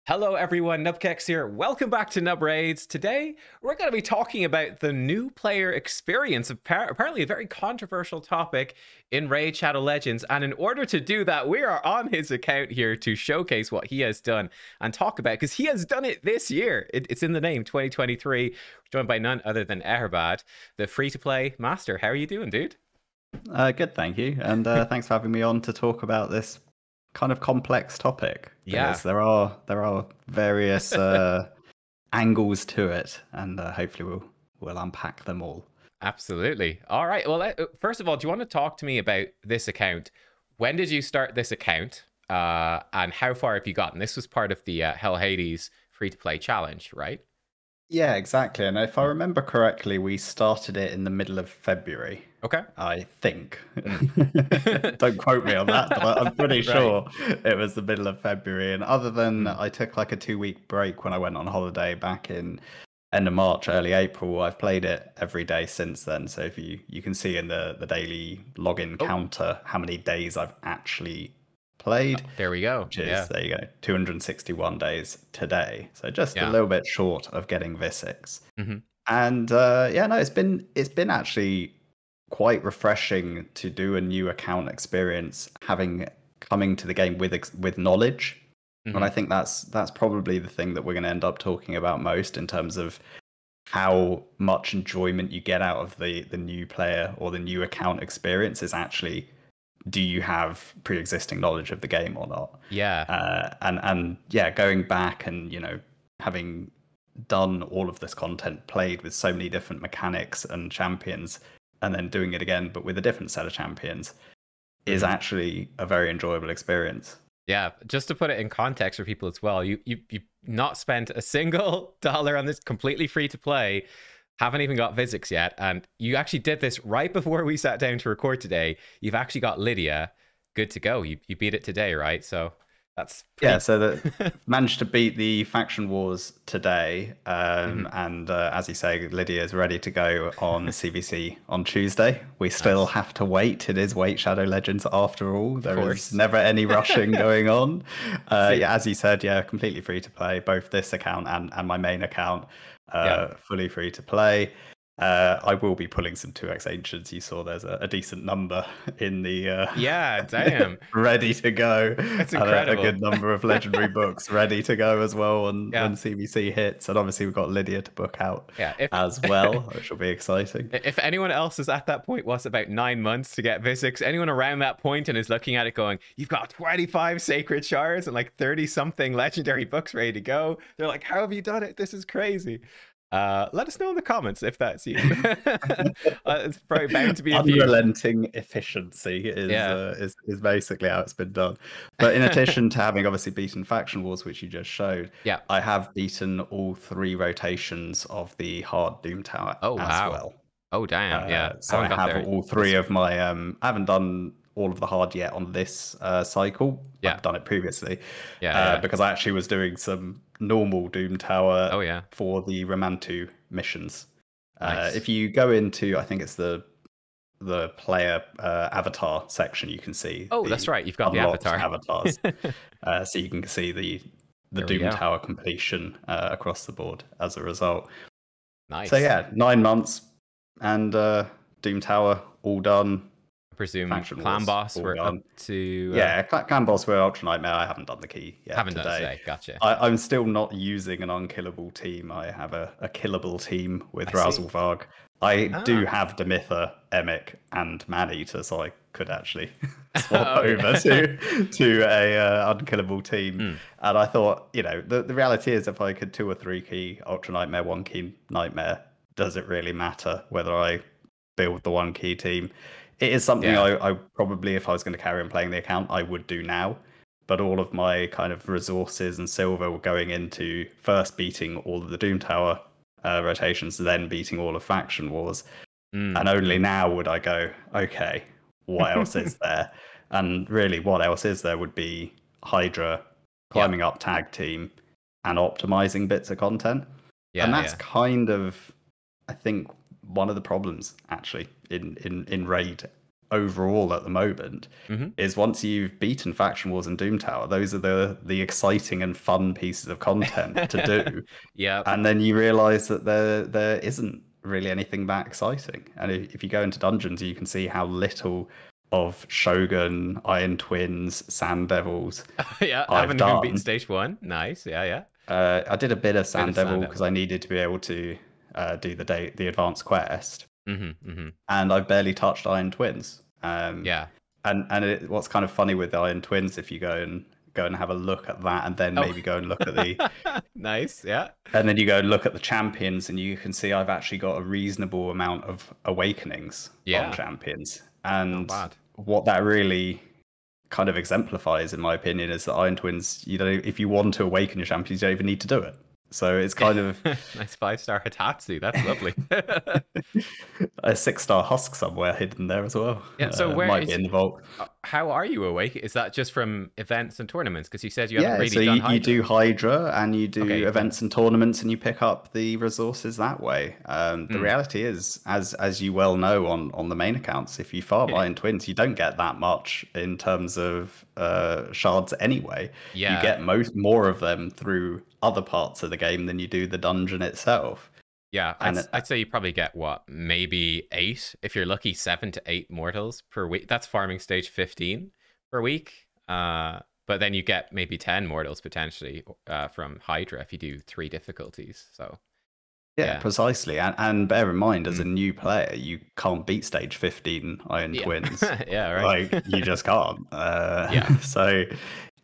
Hello everyone, nubkeks here. Welcome back to Nub Raids. Today, we're going to be talking about the new player experience, apparently a very controversial topic in Raid Shadow Legends. And in order to do that, we are on his account here to showcase what he has done and talk about, because he has done it this year. It's in the name, 2023. We're joined by none other than Eherbad, the free-to-play master. How are you doing, dude? Good, thank you. And thanks for having me on to talk about this kind of complex topic. Yeah. Because there are various angles to it, and hopefully we'll unpack them all. Absolutely. All right. Well, first of all, do you want to talk to me about this account? When did you start this account? And how far have you gotten? This was part of the Hell Hades free-to-play challenge, right? Yeah, exactly. And if I remember correctly, we started it in the middle of February. Okay. I think. Don't quote me on that, but I'm pretty sure it was the middle of February. And other than I took like a 2-week break when I went on holiday back in end of March, early April, I've played it every day since then. So if you can see in the daily login counter how many days I've actually played. There we go. Which is, there you go, 261 days today. So just a little bit short of getting V6. And yeah, no, it's been actually quite refreshing to do a new account experience, coming to the game with knowledge. And I think that's probably the thing that we're going to end up talking about most in terms of how much enjoyment you get out of the new player or the new account experience is actually, do you have pre-existing knowledge of the game or not? Yeah. And yeah, going back and, having done all of this content, played with so many different mechanics and champions, and then doing it again, but with a different set of champions, is actually a very enjoyable experience. Yeah, just to put it in context for people as well, you not spent a single dollar on this, completely free to play, haven't even got physics yet, and you actually did this right before we sat down to record today. You've actually got Lydia good to go. You beat it today, right? So that's so managed to beat the faction wars today, and as you say, Lydia is ready to go on CVC on Tuesday. We still have to wait. It is Wait Shadow Legends after all. There is never any rushing going on. Yeah, as you said, completely free to play. Both this account and my main account, fully free to play. I will be pulling some 2x ancients. You saw there's a decent number in the damn, ready to go. That's incredible. A good number of legendary books ready to go as well when CVC hits, and obviously we've got Lydia to book out as well, which will be exciting. If anyone else is at that point, what's about 9 months to get Visix, anyone around that point and is looking at it going, you've got 25 sacred shards and like 30 something legendary books ready to go, they're like, how have you done it? This is crazy. Let us know in the comments if that's you. It's probably bound to be unrelenting efficiency is basically how it's been done. But in addition to having obviously beaten faction wars, which you just showed, I have beaten all 3 rotations of the hard Doom Tower as well. Oh damn, so I have all 3 of my I haven't done all of the hard yet on this cycle. I've done it previously because I actually was doing some normal Doom Tower for the Ramantu missions. If you go into, I think it's the player avatar section, you can see that's right, you've got the avatars. So you can see the Doom Tower completion across the board as a result. Nice. So yeah, 9 months and Doom Tower all done. Presume clan boss we're up to clan boss we're Ultra Nightmare. I haven't done the key yet. Haven't done it today. Gotcha. I'm still not using an unkillable team. I have a killable team with Razzlevarg. I do have Demitha, Emic, and Maneater, so I could actually swap over to a unkillable team. And I thought, the reality is, if I could 2 or 3 key Ultra Nightmare, 1 key Nightmare, does it really matter whether I build the 1 key team? It is something I probably, if I was going to carry on playing the account, I would do now. But all of my kind of resources and silver were going into first beating all of the Doom Tower rotations, then beating all of Faction Wars. And only now would I go, okay, what else is there? And really, what else is there would be Hydra, climbing up tag team, and optimizing bits of content. And that's kind of, I think, one of the problems actually in Raid overall at the moment Hmm. is once you've beaten Faction Wars and Doom Tower, those are the exciting and fun pieces of content to do. Yep. And then you realize that there isn't really anything that exciting. And if you go into dungeons, you can see how little of Shogun, Iron Twins, Sand Devils Yeah, I've haven't even beaten done. stage one. Nice. Yeah, yeah. I did a bit of Bit Sand of Sand Devil because I Devil. needed to be able to do the advanced quest, Hmm. Hmm. and I've barely touched Iron Twins. Yeah. What's kind of funny with the Iron Twins, if you go and have a look at that, and then Oh, maybe go and look at the nice. Yeah. and then you go and look at the champions, and you can see I've actually got a reasonable amount of awakenings on Yeah. champions. Not And bad. what that really kind of exemplifies, in my opinion, is that Iron Twins, you know, if you want to awaken your champions, you don't even need to do it. So it's kind of Nice 5-star Hitatsu. That's lovely. a 6-star husk somewhere hidden there as well. Yeah. So where Might be is? in the vault. How are you awake? Is that just from events and tournaments? Because you said you haven't Yeah, really so done you Hydra. do Hydra and you Okay, do you've done. events and tournaments, and you pick up the resources that way. The Mm. reality is, as you well know on the main accounts, if you farm Iron Twins, you don't get that much in terms of shards anyway. You Yeah. get more of them through other parts of the game than you do the dungeon itself. Yeah, And I'd say you probably get what, maybe 8 if you're lucky, 7 to 8 mortals per week. That's farming stage 15 per week. But then you get maybe 10 mortals potentially from Hydra if you do 3 difficulties. So yeah, yeah. precisely. And bear in mind, as a Mm. new player, you can't beat stage 15 Iron Yeah. Twins. Yeah, right. Like, you just can't. Yeah. So,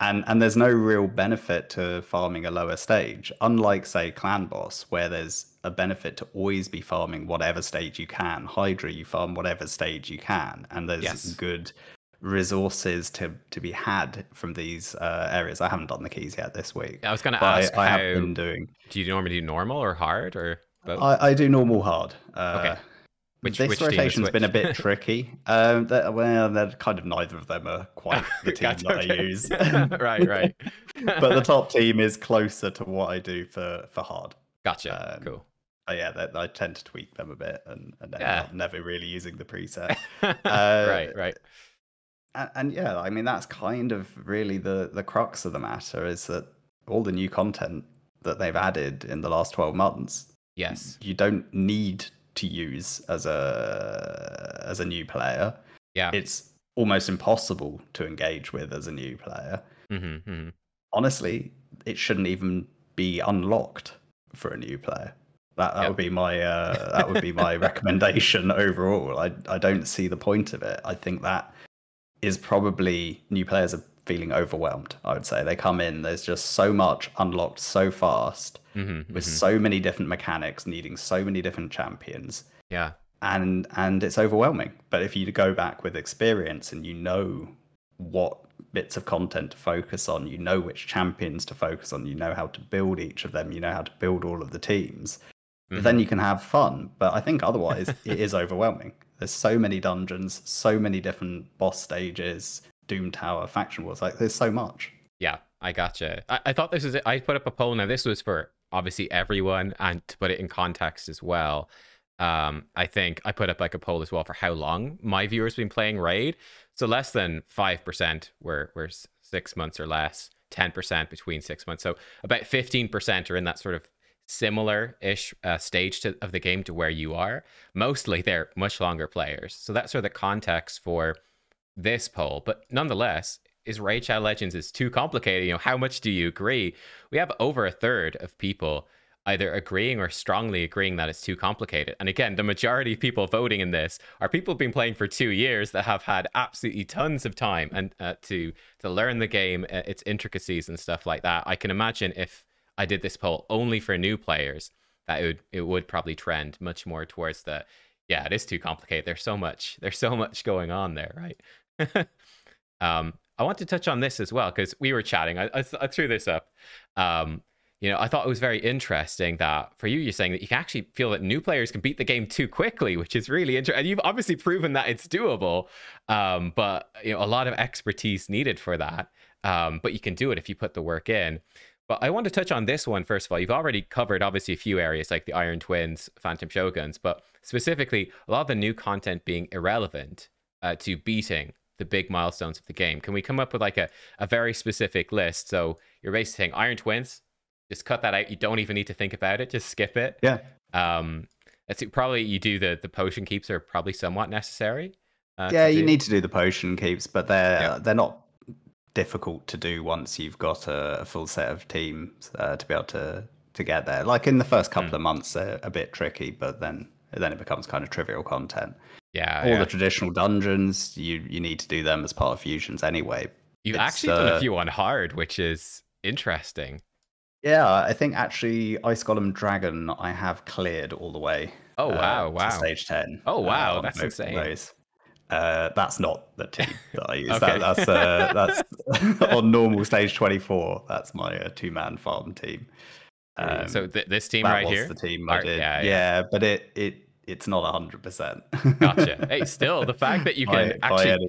and there's no real benefit to farming a lower stage, unlike, say, Clan Boss, where there's a benefit to always be farming whatever stage you can. Hydra, you farm whatever stage you can, and there's Yes. good resources to be had from these areas. I haven't done the keys yet this week, I was going to but ask I how have been doing. do you normally do normal or hard or both? I do normal hard. Okay. This Which team is rotation's been a which? bit tricky. Well, they're kind of neither of them are quite the team Gotcha, that I okay. use. Right, right. But the top team is closer to what I do for hard. Gotcha. Um, Cool. but yeah, I tend to tweak them a bit and end Yeah. up never really using the preset. Uh, Right, right. and yeah, I mean that's kind of really the crux of the matter, is that all the new content that they've added in the last 12 months, Yes. you don't need to use as a new player. Yeah. It's almost impossible to engage with as a new player. Mm-hmm, mm-hmm. Honestly, it shouldn't even be unlocked for a new player. That Yep. would be my recommendation overall. I don't see the point of it. I think that is probably new players are feeling overwhelmed. I would say they come in, there's just so much unlocked so fast, Mm-hmm, with mm-hmm. so many different mechanics, needing so many different champions, Yeah. and it's overwhelming. But if you go back with experience and you know what bits of content to focus on, you know which champions to focus on, you know how to build each of them, you know how to build all of the teams, then you can have fun. But I think otherwise it is overwhelming. There's so many dungeons, so many different boss stages, Doom Tower, Faction Wars, like there's so much. Yeah, I gotcha. I thought this was it. I put up a poll. Now, this was for obviously everyone, and to put it in context as well. I think I put up like a poll as well for how long my viewers been playing Raid. So less than 5% were 6 months or less, 10% between 6 months. So about 15% are in that sort of similar-ish stage of the game to where you are. Mostly they're much longer players. So that's sort of the context for this poll. But nonetheless, is Raid Shadow Legends is too complicated? You know, how much do you agree? We have over a third of people either agreeing or strongly agreeing that it's too complicated. And again, the majority of people voting in this are people who've been playing for 2 years that have had absolutely tons of time and to learn the game, its intricacies and stuff like that. I can imagine if I did this poll only for new players, that it would probably trend much more towards the, yeah, it is too complicated. There's so much going on there, right? I want to touch on this as well because we were chatting. I threw this up. You know, I thought it was very interesting that for you, you're saying that you can actually feel that new players can beat the game too quickly, which is really interesting. And you've obviously proven that it's doable, but you know, a lot of expertise needed for that. But you can do it if you put the work in. But I want to touch on this one first of all. You've already covered obviously a few areas like the Iron Twins, Phantom Shoguns, but specifically a lot of the new content being irrelevant. to beating the big milestones of the game? Can we come up with like a very specific list? So you're basically saying Iron Twins, just cut that out. You don't even need to think about it. Just skip it. Yeah. Let's see, probably you do the potion keeps are probably somewhat necessary. Yeah, you need to do the potion keeps, but they're not difficult to do once you've got a full set of teams to be able to get there. Like in the first couple of months, they're a bit tricky, but then it becomes kind of trivial content. Yeah, all the traditional dungeons, you need to do them as part of fusions anyway. You've actually done a few on hard, which is interesting. Yeah, I think actually Ice Golem Dragon I have cleared all the way. Oh wow, to stage 10. Oh wow, that's insane. That's not the team that I use. Okay. That's on normal stage 24. That's my two-man farm team. So this team right here, the team I did. Yeah, but it's not 100%. Gotcha. Hey, still the fact that you can actually,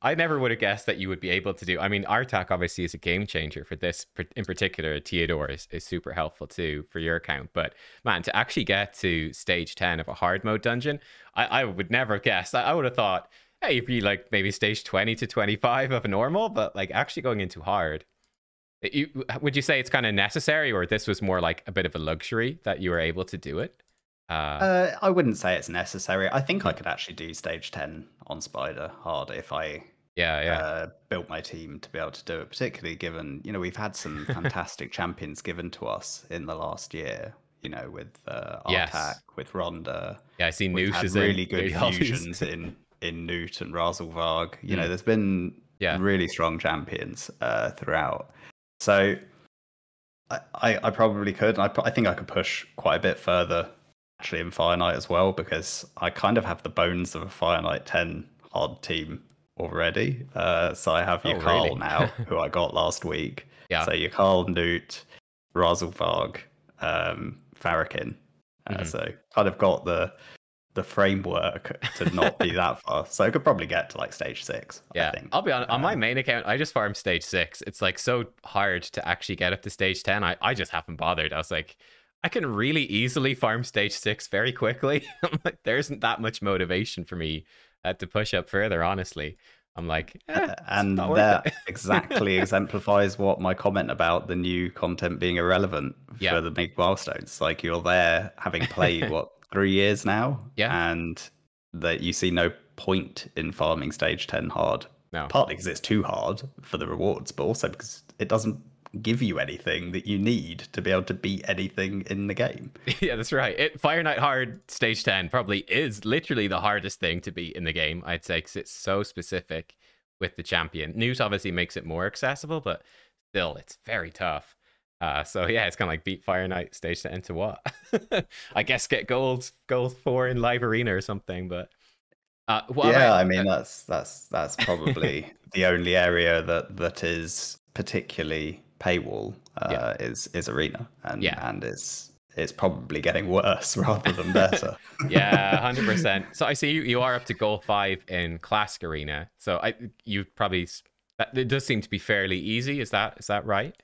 I never would have guessed that you would be able to do. I mean, Artak obviously is a game changer for this in particular. Theodore is super helpful too for your account. But man, to actually get to stage 10 of a hard mode dungeon, I would never have guessed. I would have thought, hey, you'd be like maybe stage 20 to 25 of a normal, but like actually going into hard. Would you say it's kind of necessary, or this was more like a bit of a luxury that you were able to do it? I wouldn't say it's necessary. I think I could actually do stage 10 on Spider hard if I built my team to be able to do it, particularly given, we've had some fantastic champions given to us in the last year, with Artak, with Ronda. Yeah, I see Noosh is really good fusions in Newt and Razelvarg. There's been really strong champions throughout. So I probably could. I think I could push quite a bit further actually in Fire Knight as well, because I kind of have the bones of a Fire Knight 10 hard team already. So I have Yakal now, who I got last week. Yeah. So Yakal, Newt, Razelvarg, Farrakhan. So kind of got the framework to not be that far. So I could probably get to like stage 6. Yeah, I think. I'll be honest. On my main account, I just farmed stage 6. It's like so hard to actually get up to stage 10. I just haven't bothered. I was like, I can really easily farm stage 6 very quickly. I'm like, there isn't that much motivation for me to push up further, honestly. I'm like, and that exactly exemplifies what my comment about the new content being irrelevant for the big milestones. Like, you're there having played, 3 years now? Yeah. And that you see no point in farming stage 10 hard. No. Partly because it's too hard for the rewards, but also because it doesn't give you anything that you need to be able to beat anything in the game. Yeah, that's right. Fire Knight hard stage 10 probably is literally the hardest thing to beat in the game, I'd say, because it's so specific with the champion. Newt obviously makes it more accessible, but still, it's very tough. So yeah, it's kind of like beat Fire Knight stage 10 to what? I guess get gold 4 in live arena or something, but I mean that's probably the only area that is particularly paywall is arena, and it's probably getting worse rather than better. Yeah, 100%. So I see you are up to goal 5 in classic arena. So you probably, it does seem to be fairly easy. Is that right?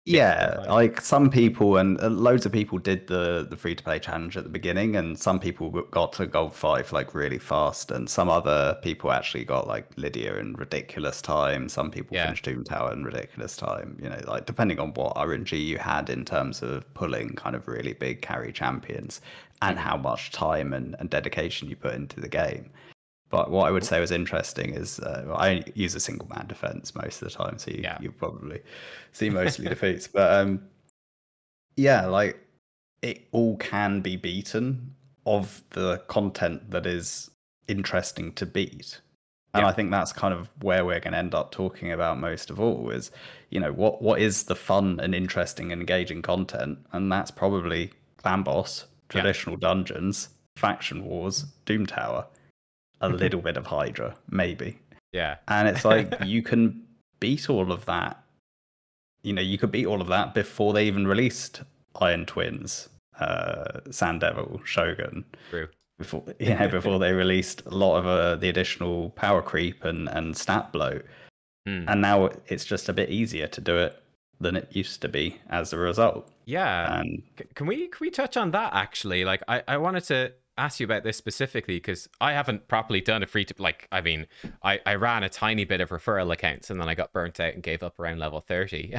Yeah, like some people and loads of people did the free to play challenge at the beginning, and some people got to gold 5 like really fast, and some other people actually got like Lydia in ridiculous time. Some people finished Doom Tower in ridiculous time. Like depending on what RNG you had in terms of pulling kind of really big carry champions and how much time and dedication you put into the game. But what I would say was interesting is I use a single man defense most of the time, so you probably see mostly defeats. But like it all can be beaten of the content that is interesting to beat. And I think that's kind of where we're going to end up talking about most of all is, what is the fun and interesting and engaging content? And that's probably clan boss, traditional dungeons, faction wars, Doom Tower. A little bit of Hydra, maybe. Yeah. And it's like, you can beat all of that. You could beat all of that before they even released Iron Twins, Sand Devil, Shogun. True. Before they released a lot of the additional power creep and stat bloat. And now it's just a bit easier to do it than it used to be as a result. Yeah. Can we touch on that actually? Like I wanted to ask you about this specifically because I haven't properly done a free to like. I mean, I ran a tiny bit of referral accounts and then I got burnt out and gave up around level 30.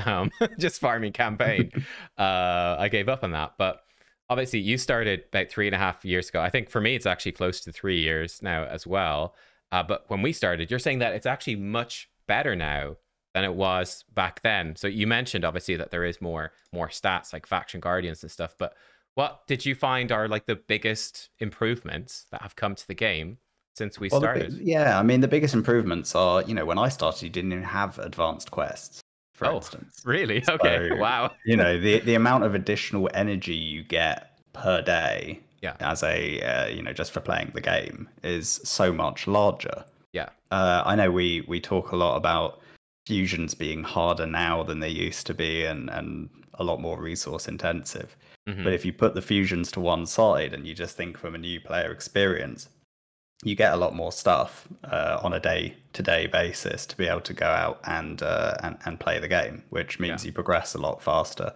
Just farming campaign. I gave up on that, but obviously you started about 3.5 years ago. I think for me it's actually close to 3 years now as well. But when we started, you're saying that it's actually much better now than it was back then. So you mentioned obviously that there is more stats like faction guardians and stuff, but what did you find are like the biggest improvements that have come to the game since we started? Yeah, I mean, the biggest improvements are, when I started, you didn't even have advanced quests, for Oh, instance. really? Okay. So, Wow. the amount of additional energy you get per day Yeah. as just for playing the game is so much larger. Yeah. I know we talk a lot about fusions being harder now than they used to be and a lot more resource intensive. Mm-hmm. But if you put the fusions to one side and you just think from a new player experience, you get a lot more stuff on a day-to-day basis to be able to go out and play the game, which means you progress a lot faster.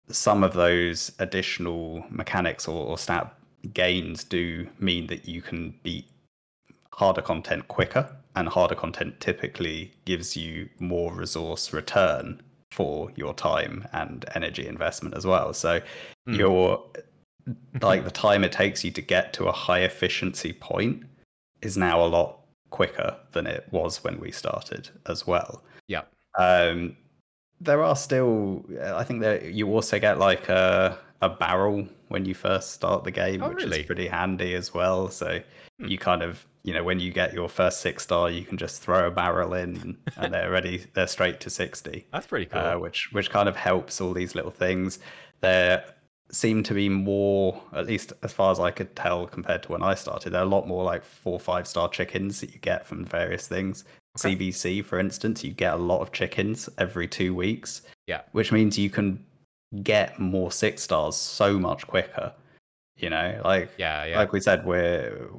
Some of those additional mechanics or stat gains do mean that you can beat harder content quicker, and harder content typically gives you more resource return for your time and energy investment as well. So your like the time it takes you to get to a high efficiency point is now a lot quicker than it was when we started as well. Yeah. There are still, I think that you also get like a barrel when you first start the game, which is pretty handy as well. So you kind of, when you get your first 6-star, you can just throw a barrel in and they're straight to 60. That's pretty cool. Which kind of helps all these little things. There seem to be more, at least as far as I could tell compared to when I started, there are a lot more like 4-5-star chickens that you get from various things. Okay. CBC, for instance, you get a lot of chickens every 2 weeks. Yeah. Which means you can get more 6-stars so much quicker. Like we said, we're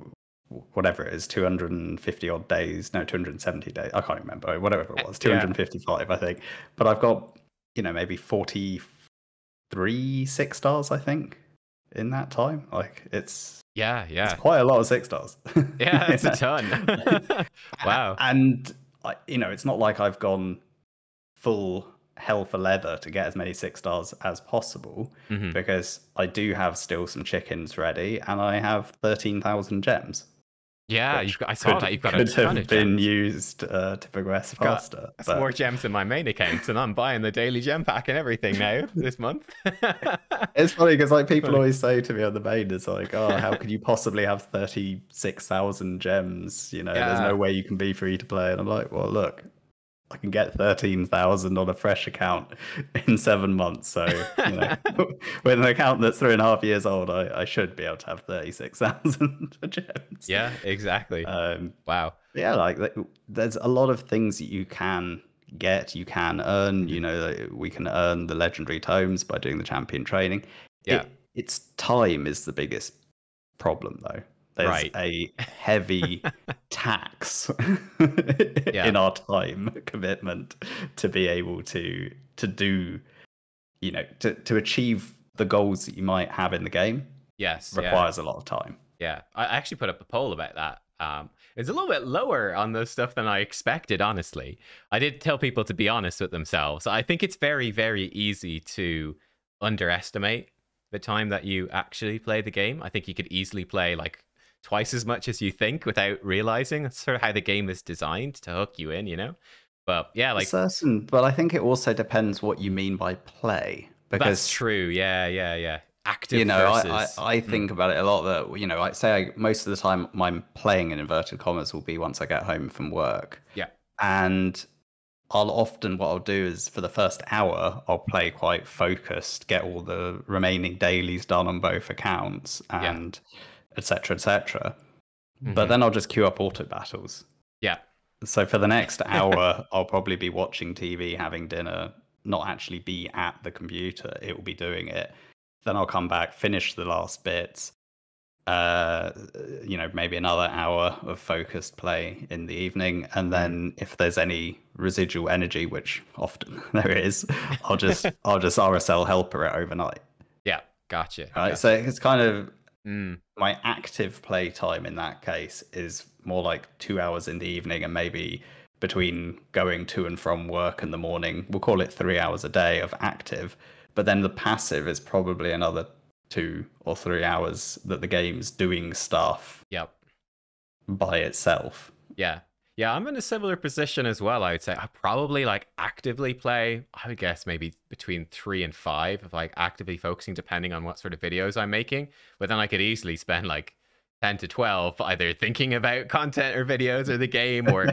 whatever it is, 250 odd days, no, 270 days. I can't remember, whatever it was, 255, I think. But I've got, maybe 43 6-stars, I think, in that time. Like it's it's quite a lot of 6-stars. Yeah, that's a ton. Wow. And it's not like I've gone full hell for leather to get as many 6-stars as possible, because I do have still some chickens ready, and I have 13,000 gems. Yeah, I saw that you've got a ton of been gems. Used to progress faster. That's more gems in my main account, and I'm buying the daily gem pack and everything now this month. It's funny because like people always say to me on the main, it's like, oh, how could you possibly have 36,000 gems? There's no way you can be free to play. And I'm like, well, look, I can get 13,000 on a fresh account in 7 months. So, with an account that's 3.5 years old, I should be able to have 36,000 gems. Yeah, exactly. Wow. Yeah, like there's a lot of things that you can get, you can earn. We can earn the legendary tomes by doing the champion training. Yeah. It's time is the biggest problem, though. There's a heavy tax in our time commitment to be able to do, to achieve the goals that you might have in the game. Yes, requires a lot of time. Yeah, I actually put up a poll about that. It's a little bit lower on this stuff than I expected, honestly. I did tell people to be honest with themselves. I think it's very, very easy to underestimate the time that you actually play the game. I think you could easily play like twice as much as you think without realizing. That's sort of how the game is designed to hook you in. But yeah, like certain. But I think it also depends what you mean by play. Because that's true. Yeah. Active versus... I think about it a lot that, I say most of the time I'm playing in inverted commas will be once I get home from work. Yeah. And what I'll do is for the first hour, I'll play quite focused, get all the remaining dailies done on both accounts and etc. etc. But then I'll just queue up auto battles. Yeah. So for the next hour, I'll probably be watching TV, having dinner, not actually be at the computer. It will be doing it. Then I'll come back, finish the last bits. Maybe another hour of focused play in the evening, and then if there's any residual energy, which often there is, I'll just RSL helper it overnight. Yeah, gotcha. Right, so it's kind of Mm, My active play time in that case is more like 2 hours in the evening and maybe between going to and from work in the morning. We'll call it 3 hours a day of active. But then the passive is probably another 2 or 3 hours that the game's doing stuff yep. by itself. Yeah. Yeah, I'm in a similar position as well, I would say. I probably like actively play, I would guess maybe between 3 and 5 of like actively focusing depending on what sort of videos I'm making. But then I could easily spend like 10 to 12 either thinking about content or videos or the game or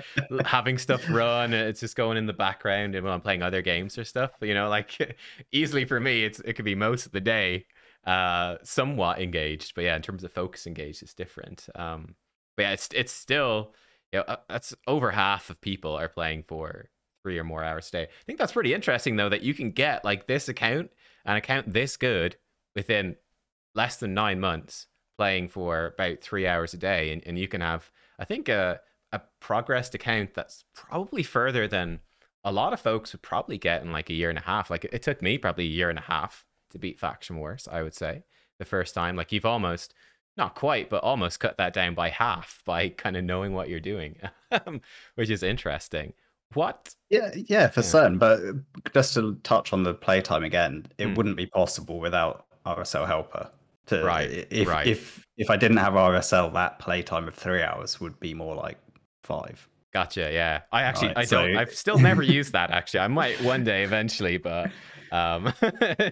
having stuff run. It's just going in the background and while I'm playing other games or stuff. You know, like easily for me, it could be most of the day somewhat engaged. But yeah, in terms of focus engaged, it's different. But yeah, it's still, you know, that's over half of people are playing for 3 or more hours a day. I think that's pretty interesting though, that you can get like this account, an account this good within less than 9 months, playing for about 3 hours a day, and you can have, I think, a progressed account that's probably further than a lot of folks would probably get in like a year and a half. Like it took me probably a year and a half to beat Faction Wars, I would say, the first time. Like you've almost, not quite, but almost cut that down by half by kind of knowing what you're doing, which is interesting. What? Yeah, for Yeah. certain. But just to touch on the playtime again, it Mm, wouldn't be possible without RSL Helper. right. Right. If I didn't have RSL, that playtime of 3 hours would be more like 5. Gotcha. Yeah. I actually, Right. I don't, So I've still never used that actually. I might one day eventually, but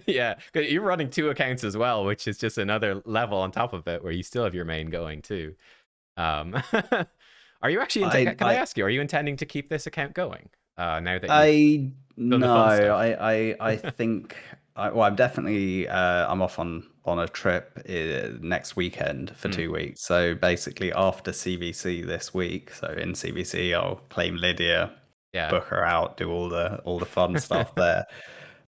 yeah, 'cause you're running two accounts as well, which is just another level on top of it where you still have your main going too. Um, are you actually, I can I I ask you, are you intending to keep this account going now that you've I done the no, fun stuff? I think well, I'm definitely I'm off on a trip next weekend for Mm, 2 weeks. So basically, after CVC this week, so in CVC, I'll claim Lydia, yeah. book her out, do all the fun stuff there.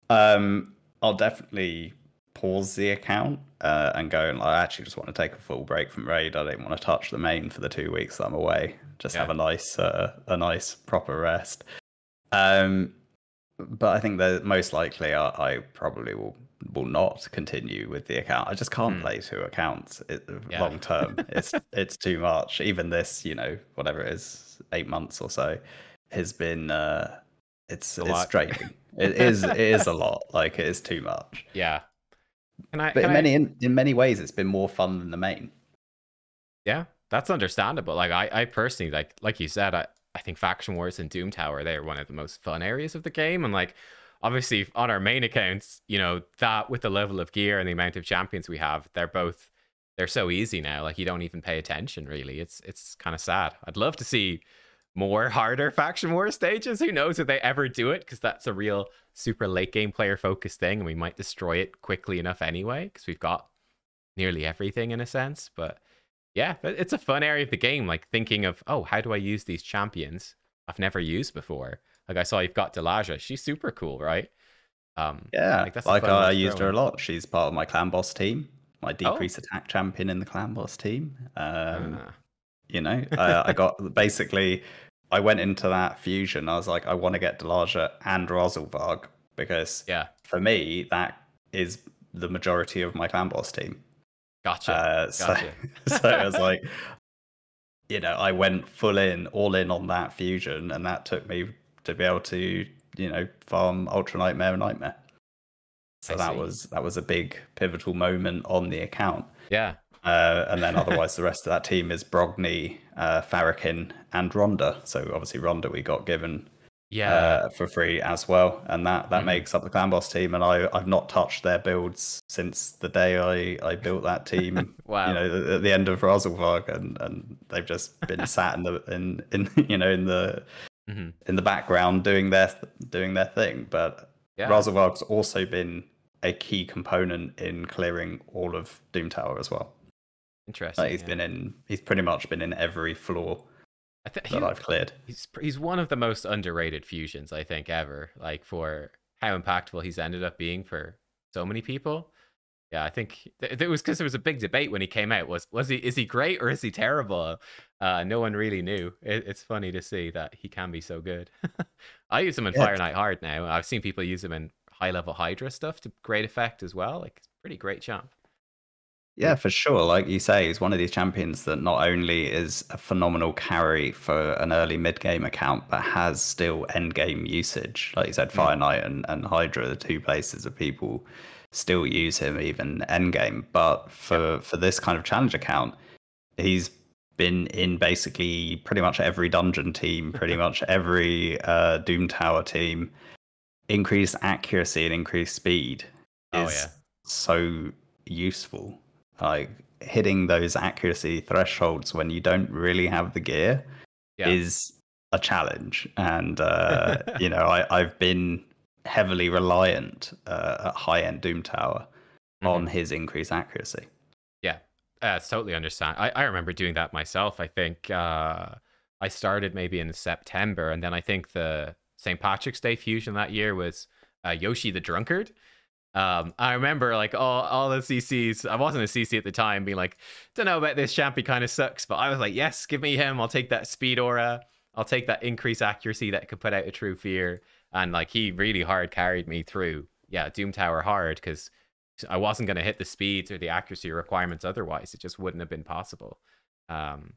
I'll definitely pause the account and go and I actually just want to take a full break from raid. I don't want to touch the main for the 2 weeks that I'm away. Just have Yeah. a nice proper rest. Um, but I think that most likely I probably will not continue with the account. I just can't Mm, play two accounts yeah. long term. It's too much. Even this, whatever it is, 8 months or so, has been It's a it's lot. draining. It is a lot. Like it is too much. Yeah. Can I, But can I, in many ways, it's been more fun than the main. yeah, that's understandable. Like I personally like you said, I think Faction Wars and Doom Tower, they're one of the most fun areas of the game. And like obviously on our main accounts, you know, that with the level of gear and the amount of champions we have, they're so easy now. Like you don't even pay attention really. It's kind of sad. I'd love to see more harder Faction War stages. Who knows if they ever do it, because that's a real super late game player focused thing, and we might destroy it quickly enough anyway, because we've got nearly everything in a sense. But yeah, it's a fun area of the game, like thinking of, oh, how do I use these champions I've never used before? Like I saw you've got Delaja. She's super cool, right? Yeah, Like that's a like fun one I to used throw her a in. lot. She's part of my clan boss team, my Oh. decrease attack champion in the clan boss team. Ah. I got basically, I went into that fusion. I was like, I want to get Delaja and Rosalvarg because Yeah. for me, that is the majority of my clan boss team. Gotcha. Uh, so, Gotcha. so I was like, I went all in on that fusion, and that took me to be able to, farm Ultra Nightmare and Nightmare. I So that see. was a big pivotal moment on the account. Yeah. And then otherwise, the rest of that team is Brogni, Farrakhan, and Ronda. So obviously, Ronda we got given Yeah. for free as well, and that Hmm. makes up the clan boss team. And I've not touched their builds since the day I built that team. Wow. At the end of Razelvarg, and they've just been sat in Hmm. in the background doing their thing. But Yeah. Razelvarg's also been a key component in clearing all of Doom Tower as well. Like Interesting. Yeah. he's pretty much been in every floor I think that I've cleared. he's one of the most underrated fusions I think ever. Like for how impactful he's ended up being for so many people. Yeah, I think it was because there was a big debate when he came out. Was he, is he great or is he terrible? No one really knew. It's funny to see that he can be so good. I use him in Yeah, Fire Night Hard now. I've seen people use him in high level Hydra stuff to great effect as well. Like, it's pretty great champ. Yeah, for sure. Like you say, he's one of these champions that not only is a phenomenal carry for an early mid-game account, but has still end-game usage. Like you said, Mm, Fire Knight and Hydra, the two places that people still use him even end-game. But yeah. for this kind of challenge account, he's been in basically pretty much every dungeon team, pretty much every Doom Tower team. Increased accuracy and increased speed Oh is yeah. so useful. Like hitting those accuracy thresholds when you don't really have the gear Yeah. is a challenge. And I've been heavily reliant at high end Doom Tower Hmm. on his increased accuracy. Yeah. Totally understand. I remember doing that myself. I think I started maybe in September, and then I think the St. Patrick's Day fusion that year was Yoshi the Drunkard. I remember like all the CCs. I wasn't a CC at the time, being like, don't know about this champ. He kind of sucks, but I was like, yes, give me him. I'll take that speed aura. I'll take that increased accuracy that could put out a true fear. And like he really hard carried me through. Yeah, Doom Tower hard because I wasn't going to hit the speeds or the accuracy requirements otherwise. It just wouldn't have been possible. Um,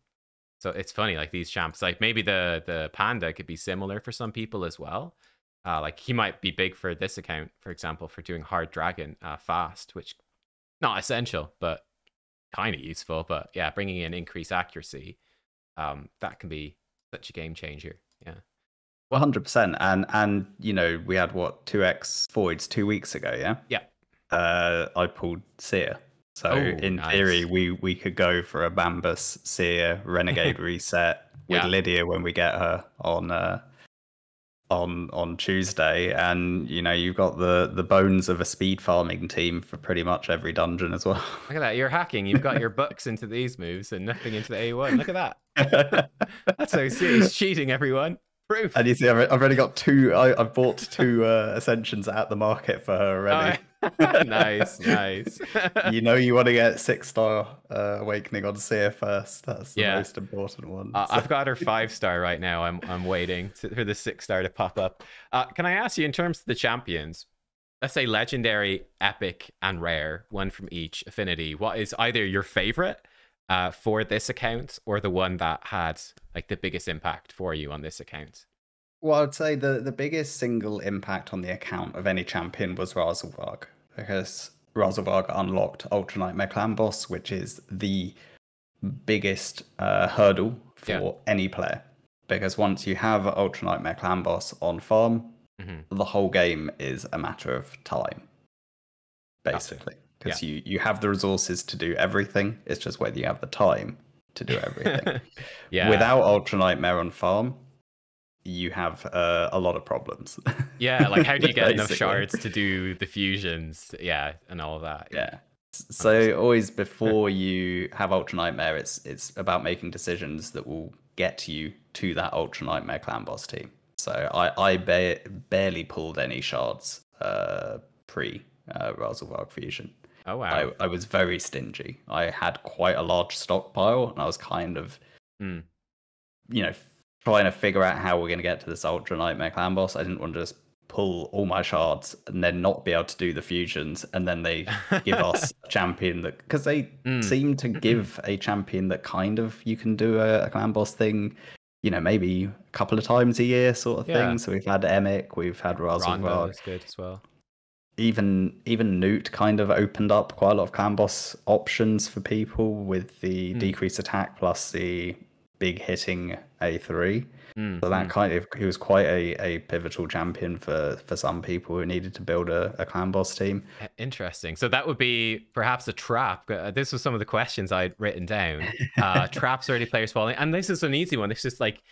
so it's funny, like these champs, like maybe the Panda could be similar for some people as well. Like he might be big for this account, for example, for doing hard dragon fast, which not essential, but kind of useful. But yeah, bringing in increased accuracy, that can be such a game changer. Yeah. Well, 100%. And we had what 2x voids 2 weeks ago, yeah? yeah. I pulled Seer. So Oh, in theory, nice. we could go for a Bambus Seer Renegade reset with Yeah. Lydia when we get her on Tuesday, and you've got the bones of a speed farming team for pretty much every dungeon as well. Look at that. You're hacking. You've got your bucks into these moves and nothing into the A1. Look at that. That's so serious cheating, everyone. Proof. And you see, I've already got two. I've bought two Ascensions at the market for her already. Nice, nice. You want to get 6-star Awakening on Seer first. That's the Yeah. most important one. I've got her 5-star right now. I'm waiting for the 6-star to pop up. Can I ask you, in terms of the champions, let's say legendary, epic, and rare, one from each affinity, what is either your favorite for this account or the one that had like the biggest impact for you on this account? Well, I'd say the biggest single impact on the account of any champion was Razelvarg, because Razelvarg unlocked Ultra Nightmare Clan Boss, which is the biggest hurdle for any player. Because once you have Ultra Nightmare Clan Boss on farm, the whole game is a matter of time, basically. Because you have the resources to do everything. It's just whether you have the time to do everything. Without Ultra Nightmare on farm, you have a lot of problems. Yeah, like how do you get enough shards to do the fusions? Yeah, and all of that. Yeah. So always before you have Ultra Nightmare, it's about making decisions that will get you to that Ultra Nightmare Clan Boss team. So I barely pulled any shards pre Razelvarg fusion. Oh wow. I was very stingy. I had quite a large stockpile, and I was kind of trying to figure out how we're going to get to this Ultra Nightmare Clan Boss. I didn't want to just pull all my shards and then not be able to do the fusions, and then they give us a champion that, because they seem to give a champion that kind of you can do a Clan Boss thing, maybe a couple of times a year sort of thing. So we've had Emic, we've had Razelvarg. Is good as well. Even Newt kind of opened up quite a lot of Clan Boss options for people with the decreased attack plus the big hitting A3. So that kind of, he was quite a pivotal champion for some people who needed to build a Clan Boss team. Interesting. So that would be perhaps a trap. This was some of the questions I'd written down. Traps early players falling, and this is an easy one. It's just like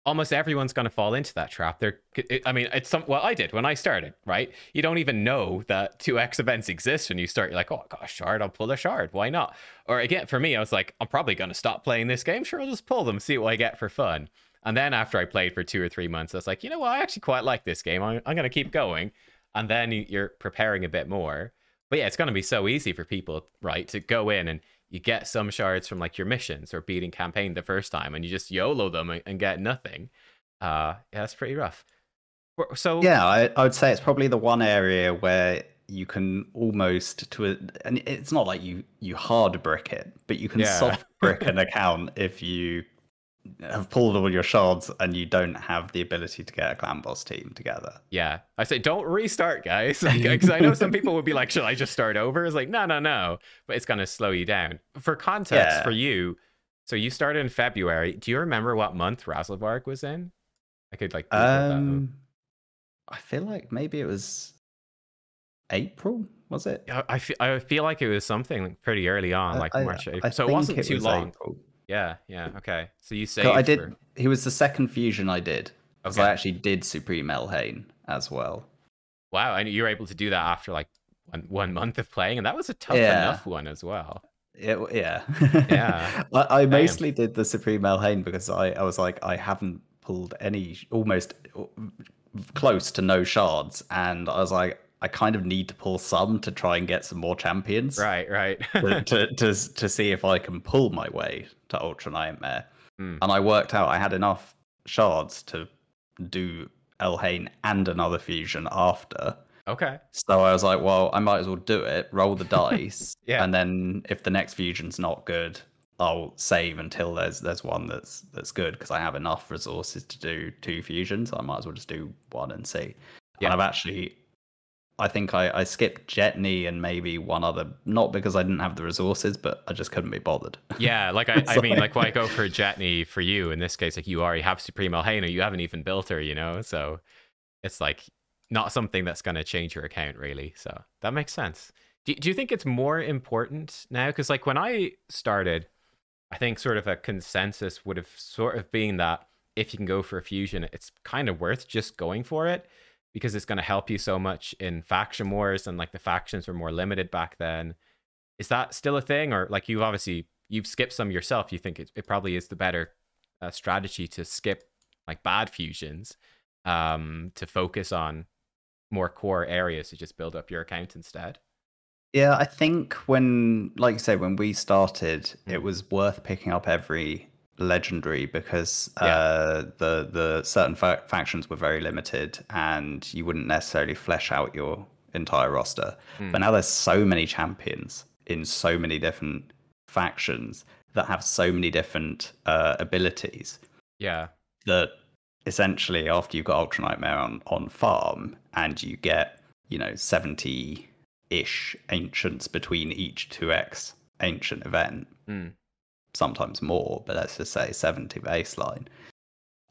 almost everyone's going to fall into that trap. It's well, I did when I started, right? You don't even know that 2x events exist when you start. You're like, oh, I got a shard, I'll pull a shard. Why not? Or again, for me, I was like, I'm probably going to stop playing this game. Sure, I'll just pull them, see what I get for fun. And then after I played for 2 or 3 months, I was like, you know what? I actually quite like this game. I'm going to keep going. And then you're preparing a bit more. But yeah, it's going to be so easy for people, right, to go in and you get some shards from like your missions or beating campaign the first time, and you just YOLO them and get nothing. Yeah, that's pretty rough. So yeah, I would say it's probably the one area where you can almost and it's not like you hard brick it, but you can Yeah. soft brick an account if you have pulled all your shards and you don't have the ability to get a clan boss team together. Yeah. I say don't restart, guys. Like, because I know some people would be like, should I just start over? It's like, no, no, no. But it's gonna slow you down. For context, for Yeah. you, so you started in February. Do you remember what month Razelvarg was in? I could like Google that. I feel like maybe it was April, was it? Yeah, I feel like it was something pretty early on, like March, April. I So it think wasn't it too was long. April. Yeah, yeah, okay. So you 'Cause I saved did. for He was the second fusion I did, because I okay. actually did Supreme Elhain as well. Wow, and you were able to do that after like one month of playing, and that was a tough Yeah. enough one as well. Yeah. Yeah. I Damn. mostly did the Supreme Elhain because I was like, I haven't pulled any, almost close to no shards, and I was like, I kind of need to pull some to try and get some more champions Right, right. to see if I can pull my way to Ultra Nightmare. Mm. And I worked out I had enough shards to do Elhain and another fusion after. Okay. So I was like, well, I might as well do it, roll the dice, Yeah. and then if the next fusion's not good, I'll save until there's one that's good, because I have enough resources to do 2 fusions. I might as well just do 1 and see. Yeah. And I've actually, I think I skipped Jetney and maybe one other, not because I didn't have the resources, but I just couldn't be bothered. Yeah, like I mean, like why go for Jetney for you in this case? Like you already have Supreme Elhaina, you haven't even built her, you know? So it's like not something that's going to change your account really. So that makes sense. Do you think it's more important now? Because like when I started, I think sort of a consensus would have sort of been that if you can go for a fusion, it's kind of worth just going for it because it's going to help you so much in faction wars, and like the factions were more limited back then. Is that still a thing, or like you've skipped some yourself? You think it probably is the better strategy to skip like bad fusions, to focus on more core areas to just build up your account instead? Yeah, I think when, like you say, when we started, it was worth picking up every legendary because the certain factions were very limited, and you wouldn't necessarily flesh out your entire roster. But now there's so many champions in so many different factions that have so many different abilities. Yeah. That essentially, after you've got Ultra Nightmare on farm, and you get 70-ish ancients between each 2x ancient event, sometimes more, but let's just say 70 baseline.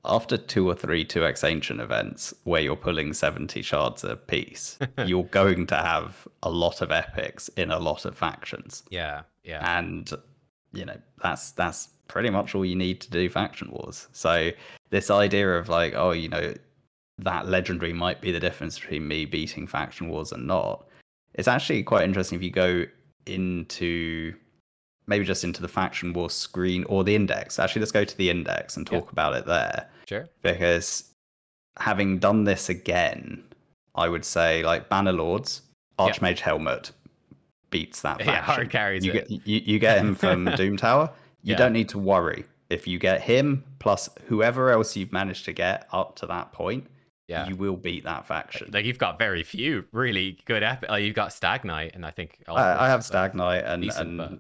After 2 or 3 2x ancient events where you're pulling 70 shards a piece, you're going to have a lot of epics in a lot of factions. Yeah. And that's pretty much all you need to do faction wars. So this idea of like, that legendary might be the difference between me beating faction wars and not. It's actually quite interesting if you go into maybe just into the faction war screen or the index. Actually, let's go to the index and talk about it there. Sure. Because having done this again, I would say like Bannerlords, Archmage Helmet beats that faction. Yeah, hard carries you get him from Doom Tower. You don't need to worry. If you get him plus whoever else you've managed to get up to that point, you will beat that faction. Like you've got very few really good epic. Like you've got Stag Knight, and I think I have Stag Knight, and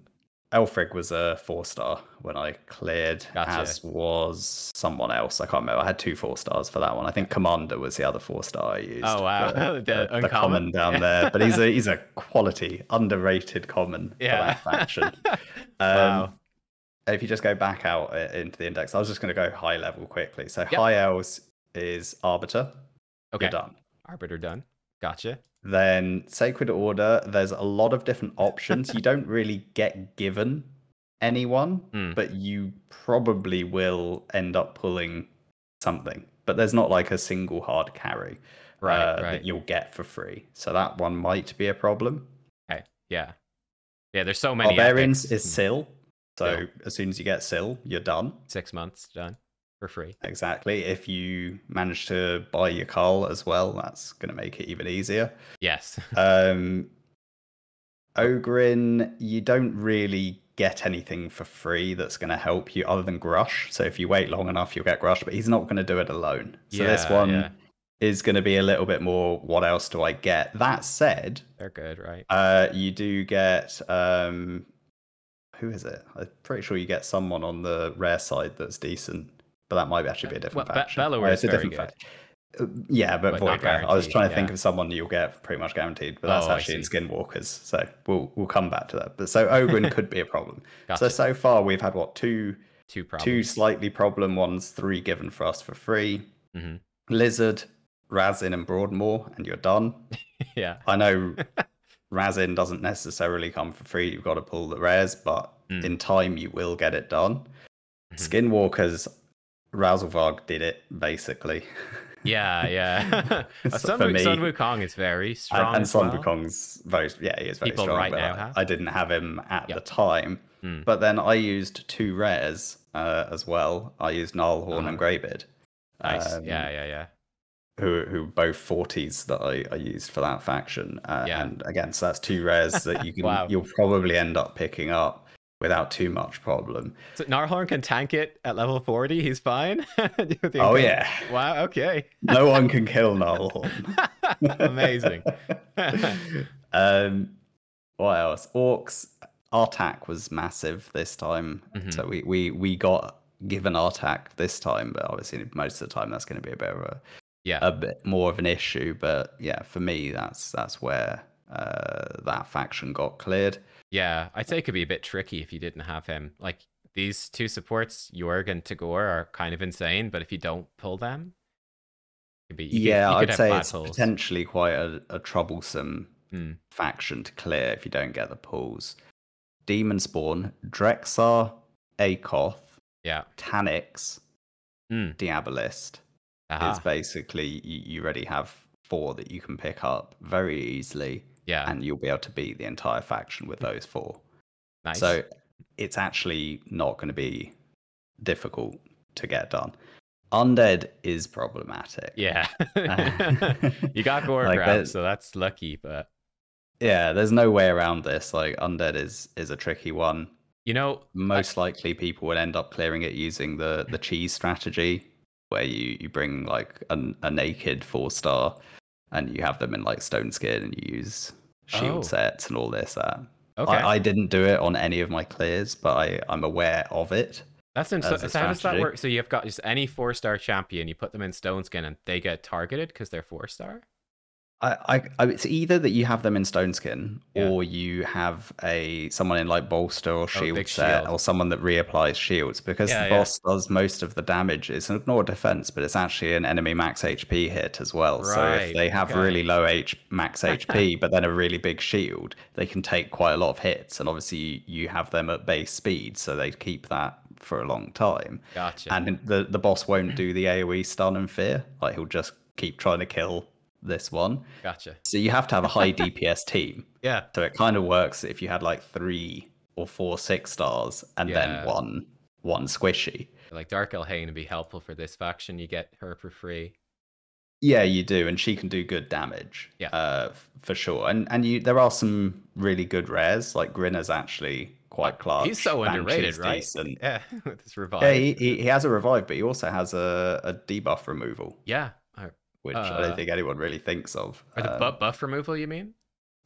Elfrig was a 4-star when I cleared, as was someone else. I can't remember. I had 2 4-stars for that one. I think Commander was the other 4-star I used. Oh wow, the common down there, but he's a quality underrated common for that faction. Wow. If you just go back out into the index, I was just going to go high level quickly. So high elves is Arbiter. Okay. You're done. Arbiter done. Gotcha. Then Sacred Order, there's a lot of different options. You don't really get given anyone, but you probably will end up pulling something. But there's not like a single hard carry that you'll get for free. So that one might be a problem. Okay. Yeah. Yeah, there's so many. Barbarians is Syl. So as soon as you get Syl, you're done. 6 months done for free. Exactly. If you manage to buy your Carl as well, that's going to make it even easier. Yes. Ogrin, you don't really get anything for free that's going to help you other than Grush. So if you wait long enough, you'll get Grush, but he's not going to do it alone. So this one, is going to be a little bit more. What else do I get? That said, They're good, right? you do get who is it? I'm pretty sure you get someone on the rare side that's decent, but that might actually be a different faction. Bellower is It's a very different good, yeah, but not void rare. I was guaranteed. trying to think Yeah. of someone you'll get pretty much guaranteed, but that's Oh, I actually in see. skinwalkers. So we'll come back to that. But so Ogren could be a problem. Gotcha. So far we've had what two problems. slightly problem ones, 3 given for us for free. Mm-hmm. Lizard, Razin, and Broadmoor, and you're done. Yeah. I know Razin doesn't necessarily come for free. You've got to pull the rares, but in time you will get it done. Skinwalkers, Razelvarg did it basically. Yeah. Sun Wukong is very strong. And Sun Wukong's very, yeah, he is very strong. Right now I didn't have him at the time. But then I used 2 rares as well. I used Gnarlhorn and Greybeard. Nice. Yeah. Who both 40s that I used for that faction. And again, so that's 2 rares that you can you'll probably end up picking up without too much problem. So Gnarlhorn can tank it at level 40. He's fine. Oh yeah. Wow. Okay. No one can kill Gnarlhorn. Amazing. What else? Orcs. Artak was massive this time, so we got given Artak this time, but obviously most of the time that's going to be a bit of a bit more of an issue. But yeah, for me that's where that faction got cleared. Yeah, I'd say it could be a bit tricky if you didn't have him. Like these 2 supports, Jorg and Tagore, are kind of insane, but if you don't pull them, I'd say it's potentially quite a troublesome faction to clear if you don't get the pulls. Demon Spawn, Drexar, Akoth, Tanyx, Diabolist is basically you already have 4 that you can pick up very easily. Yeah, and you'll be able to beat the entire faction with those 4. Nice. So it's actually not going to be difficult to get done. Undead is problematic. Yeah, you got Goregrab, so that's lucky. But yeah, there's no way around this. Like Undead is a tricky one. You know, most likely people would end up clearing it using the cheese strategy, where you bring like a naked 4-star. And you have them in like stone skin, and you use shield sets and all this. Okay. I didn't do it on any of my clears, but I'm aware of it. That's interesting. So how does that work? So you've got just any 4-star champion, you put them in stone skin, and they get targeted because they're 4-star? It's either that you have them in stone skin, or you have someone in like bolster or shield set, or someone that reapplies shields, because the boss does most of the damage. It's not defense, but it's actually an enemy max HP hit as well. Right. So if they have really low max HP, but then a really big shield, they can take quite a lot of hits. And obviously you have them at base speed, so they keep that for a long time. Gotcha. And the boss won't do the AoE stun and fear. Like he'll just keep trying to kill this one. Gotcha. So you have to have a high DPS team. Yeah. So it kind of works if you had like 3 or 4 6-stars and then one squishy. Like Dark Elhain would be helpful for this faction. You get her for free. Yeah, you do, and she can do good damage. Yeah. For sure. And there are some really good rares. Like Grinner's actually quite clutch. He's so underrated, right? Decent. Yeah, with his revive. Yeah, he has a revive, but he also has a debuff removal. Yeah. Which I don't think anyone really thinks of. Or the buff removal, you mean?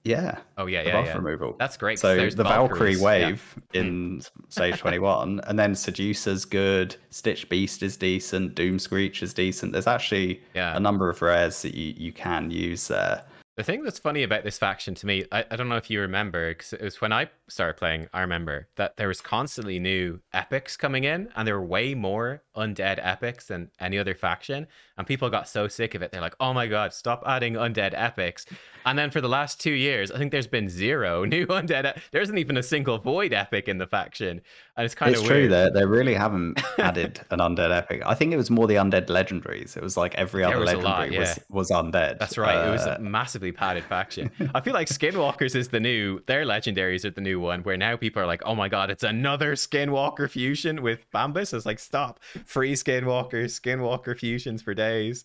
Yeah. Oh, yeah, buff removal. That's great. So the Valkyrie wave in Stage 21, and then Seducer's good, Stitch Beast is decent, Doom Screech is decent. There's actually a number of rares that you can use there. The thing that's funny about this faction to me, I don't know if you remember, because it was when I started playing, I remember that there was constantly new epics coming in, and there were way more undead epics than any other faction, and people got so sick of it. They're like, oh my god, stop adding undead epics. And then for the last 2 years, I think there's been 0 new undead. There isn't even a single void epic in the faction, and it's kind of weird. It's true, they really haven't added an undead epic. I think it was more the undead legendaries. It was like every other legendary was undead. That's right. It was a massively padded faction. I feel like Skinwalkers is their legendaries are the new one, where now people are like, oh my god, it's another Skinwalker fusion with Bambus. It's like, stop. Free Skinwalker fusions for days.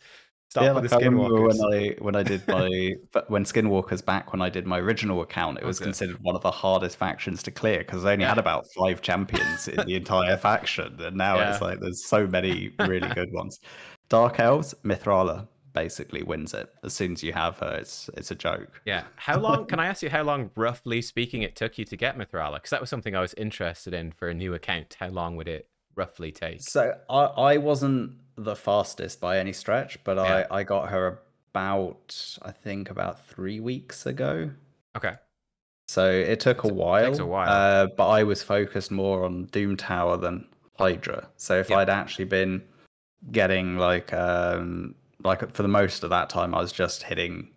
Stop with the Skinwalkers. When I did when Skinwalkers back when I did my original account, it was considered one of the hardest factions to clear, because I only had about 5 champions in the entire faction, and now it's like there's so many really good ones. Dark Elves, Mithrala, basically wins it. As soon as you have her, it's a joke. Yeah. How long, can I ask you how long, roughly speaking, it took you to get Mithrala? Because that was something I was interested in for a new account. How long would it roughly take? So I wasn't the fastest by any stretch, but Yeah. I got her about, I think, about 3 weeks ago. Okay. So it took a Takes a while, while. but I was focused more on Doom Tower than Hydra. So if Yeah. I'd actually been getting like for the most of that time, I was just hitting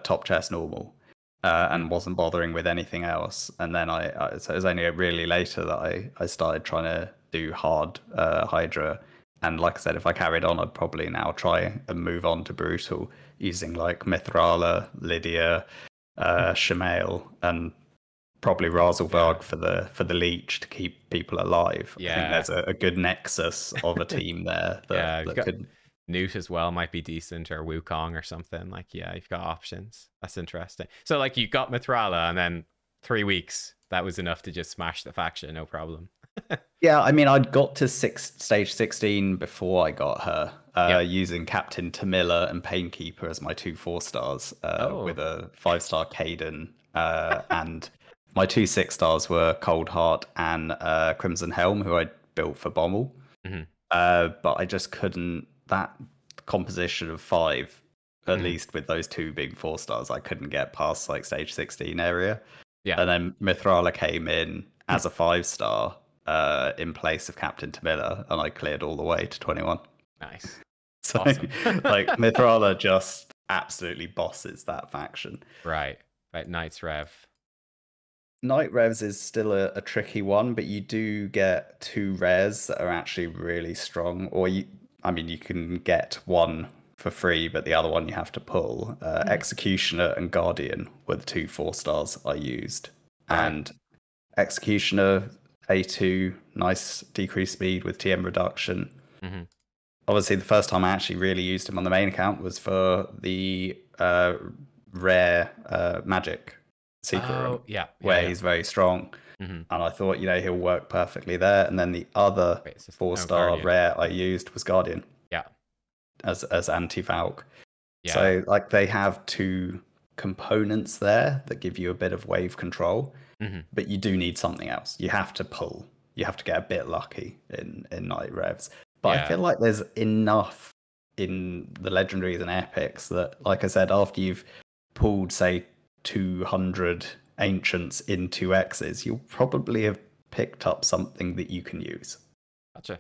top chest normal and wasn't bothering with anything else. And then so it was only really later that I started trying to do hard Hydra. And like I said, if I carried on, I'd probably now try and move on to brutal using like Mithrala, Lydia, Shemael, and probably Razelvarg for the leech to keep people alive. I think there's a good nexus of a team there that could. Newt as well might be decent, or Wukong or something. Like, yeah, you've got options. That's interesting. So like you got Mithrala, and then 3 weeks, that was enough to just smash the faction, no problem. Yeah, I mean, I'd got to stage 16 before I got her, using Captain Tamila and Painkeeper as my 2 4-stars, with a 5-star Caden, and my 2 6-stars were Cold Heart and Crimson Helm, who I built for Bommel. But I just couldn't, that composition of 5, at least with those 2 big 4-stars, I couldn't get past like stage 16 area. Yeah. And then Mithrala came in as a 5-star. In place of Captain Tamila, and I cleared all the way to 21. Nice. So, awesome. like, Mithrala just absolutely bosses that faction. Right. Knights Rev. Knight Revs is still a tricky one, but you do get 2 rares that are actually really strong. Or you can get one for free, but the other one you have to pull. Executioner and Guardian were the 2 4-stars I used. Right. And Executioner, A2, nice decreased speed with TM reduction. Obviously, the first time I actually really used him on the main account was for the rare magic secret room, where he's very strong. And I thought, he'll work perfectly there. And then the other 4-star rare I used was Guardian. Yeah. As anti-Valk. Yeah. So like they have 2 components there that give you a bit of wave control. But you do need something else. You have to pull. You have to get a bit lucky in Knight Revs. But I feel like there's enough in the legendaries and epics that, like I said, after you've pulled, say, 200 ancients in 2Xs, you'll probably have picked up something that you can use. Gotcha.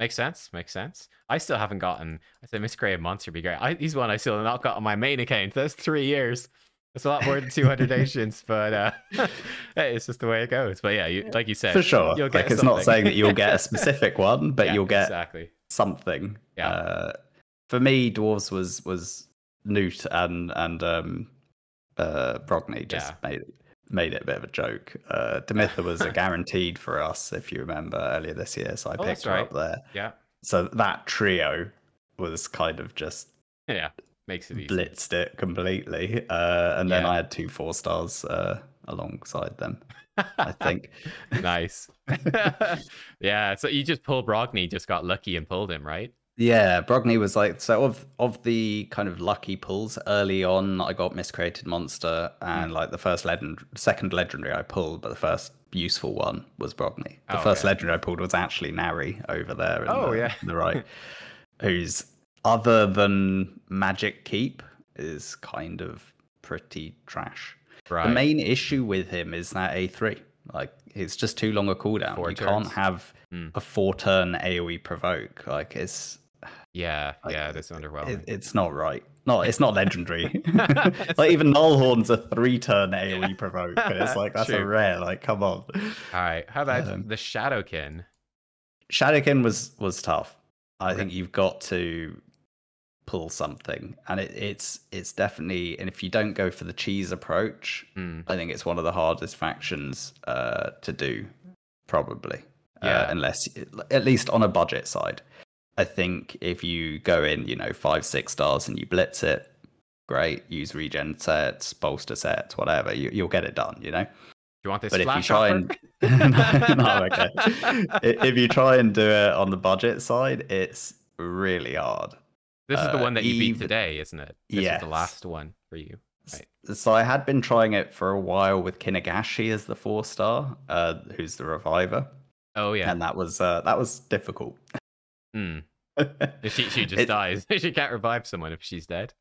Makes sense. I still haven't gotten, I say Miscreated Monster would be great. He's one I still have not got on my main account. That's 3 years. It's a lot more than 200 ancients, but hey, it's just the way it goes. But yeah, like you said, for sure. You'll get it's not saying that you'll get a specific one, but you'll get something. Yeah. For me, dwarves was Newt and Brogni just made it a bit of a joke. Demitha was a guaranteed for us, if you remember, earlier this year, so I picked her up there. Yeah. So that trio was kind of just makes it easy. Blitzed it completely, and then I had 2 4-stars alongside them, I think. Nice. Yeah, so you just pulled Brogni, just got lucky and pulled him, right? Yeah, Brogni was like, so of the kind of lucky pulls early on, I got Miscreated Monster, and like the second legendary I pulled, but the first useful one was Brogni. The first legendary I pulled was actually Nari over there in the right, who's, other than Magic Keep, is kind of pretty trash. Right. The main issue with him is that A3. Like, it's just too long a cooldown. You can't have a 4-turn AoE provoke. Like, it's... that's underwhelming. It's not right. It's not legendary. Like, even Nullhorn's a 3-turn AoE provoke. But it's like, that's a rare. Like, come on. All right. How about the Shadowkin? Shadowkin was tough. I think you've got to pull something, and it's definitely, and if you don't go for the cheese approach, I think it's one of the hardest factions to do, probably. Unless, at least on a budget side. I think if you go in, 5-6 stars and you blitz it, great. Use regen sets, bolster sets, whatever. You'll get it done. Do you want this? But if you try and if you try and do it on the budget side, it's really hard. This is the one that you beat Even today, isn't it? This was the yes. last one for you. Right. So I had been trying it for a while with Kinagashi as the 4-star, who's the reviver, Oh yeah. and that was difficult. Hmm. She just It dies. She can't revive someone if she's dead.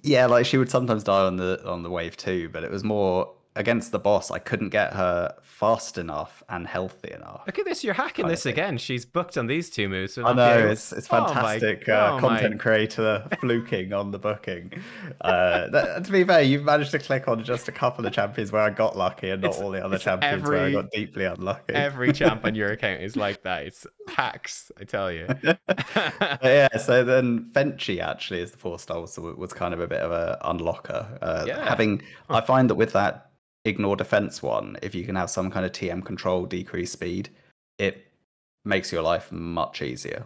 Yeah, like she would sometimes die on the wave too, but it was more against the boss. I couldn't get her fast enough and healthy enough, Look at this, you're hacking kind of this thing. again. She's booked on these two moves, so I not be know able. it's Oh my, fantastic oh my. content creator fluking on the booking. To be fair, you've managed to click on just a couple of champions where I got lucky, and not all the other It's champions where I got deeply unlucky. every champ on your account is like that. It's hacks, I tell you. Yeah, so then Fenchi actually is the 4-star, was kind of a bit of a unlocker. Yeah. I find that with that ignore defense one, if you can have some kind of TM control, decrease speed, it makes your life much easier.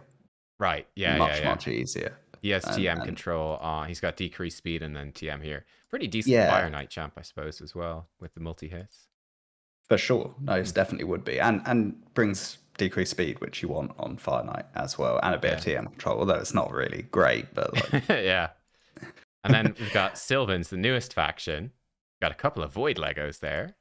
Right. Yeah. Much easier. He has TM And control. He's got decreased speed and then TM here. Pretty decent yeah, Fire Knight champ, I suppose, as well, with the multi hits. for sure. No, it definitely would be, and brings decreased speed, which you want on Fire Knight as well, and a bit of TM control. Although it's not really great, but like yeah. And then we've got Sylvan's, the newest faction. Got a couple of Void Legos there.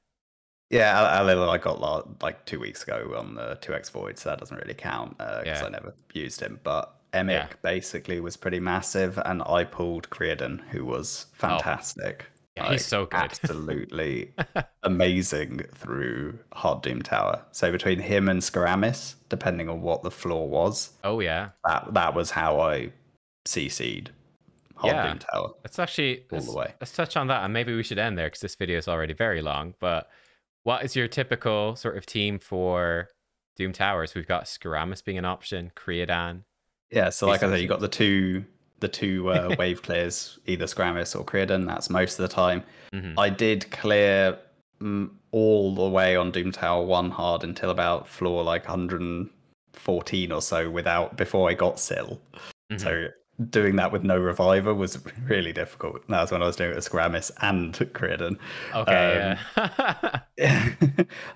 Yeah, a little I got like 2 weeks ago on the 2x Void, so that doesn't really count because I never used him. But Emic basically was pretty massive, and I pulled Creedon, who was fantastic. Yeah, he's so good. Absolutely amazing through Hard Doom Tower. So between him and Skaramis, depending on what the floor was, oh yeah, that was how I CC'd Hard Doom Tower. Let's actually all the way. Let's touch on that, and maybe we should end there because this video is already very long. But what is your typical sort of team for Doom Towers? We've got Skaramis being an option, Creedon. Yeah, so like I said, you got the two wave clears, either Skaramis or Creedon. That's most of the time. I did clear all the way on Doom Tower 1 hard until about floor like 114 or so before I got Syl. So doing that with no reviver was really difficult. That was when I was doing it with Skaramis and Creedon. Okay,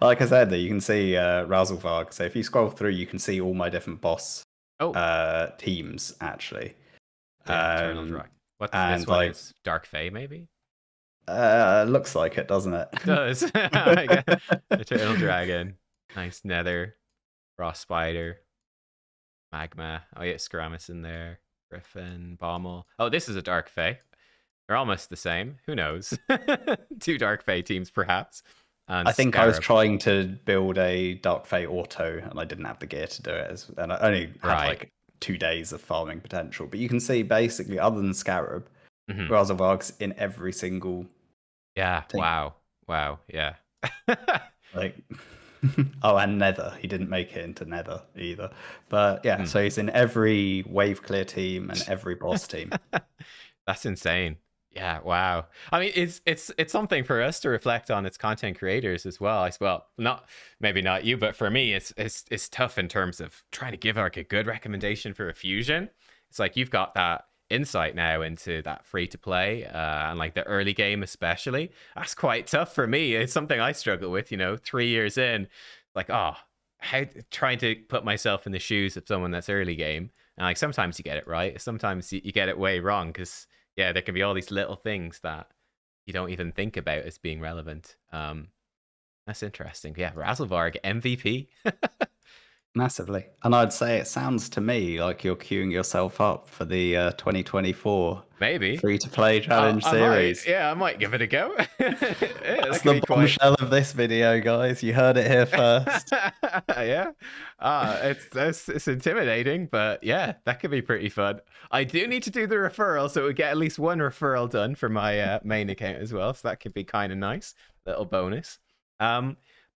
like I said, you can see Razelvarg. So if you scroll through, you can see all my different boss teams actually. Eternal Drag. What's this one? Is Dark Fae maybe? Looks like it, doesn't it? It does. Eternal Dragon. Nice Nether. Frost Spider. Magma. Oh yeah, Skaramis in there. Griffin, Bommel. Oh, this is a Dark Fae. They're almost the same. Who knows? Two Dark Fae teams, perhaps. And I think Scarab. I was trying to build a Dark Fae auto, and I didn't have the gear to do it. And I only had like 2 days of farming potential. But you can see basically, other than Scarab, Razelvarg's in every single team. Wow. Yeah. Like... oh, and Nether. He didn't make it into Nether either. But yeah, so he's in every wave clear team and every boss team. That's insane. Yeah, wow. I mean, it's something for us to reflect on as content creators as well. Maybe not you, but for me, it's tough in terms of trying to give like a good recommendation for a fusion. It's like you've got that insight now into that free to play and like the early game especially. That's quite tough for me. It's something I struggle with, 3 years in, like trying to put myself in the shoes of someone that's early game, and like sometimes you get it right, sometimes you get it way wrong, because there can be all these little things that you don't even think about as being relevant. That's interesting. Razelvarg MVP. Massively. And I'd say it sounds to me like you're queuing yourself up for the 2024 maybe free-to-play challenge series. I might give it a go. That's the bombshell of this video, guys. You heard it here first. It's intimidating, but yeah, that could be pretty fun. I do need to do the referral, so we get at least one referral done for my main account as well, so that could be kind of nice. Little bonus.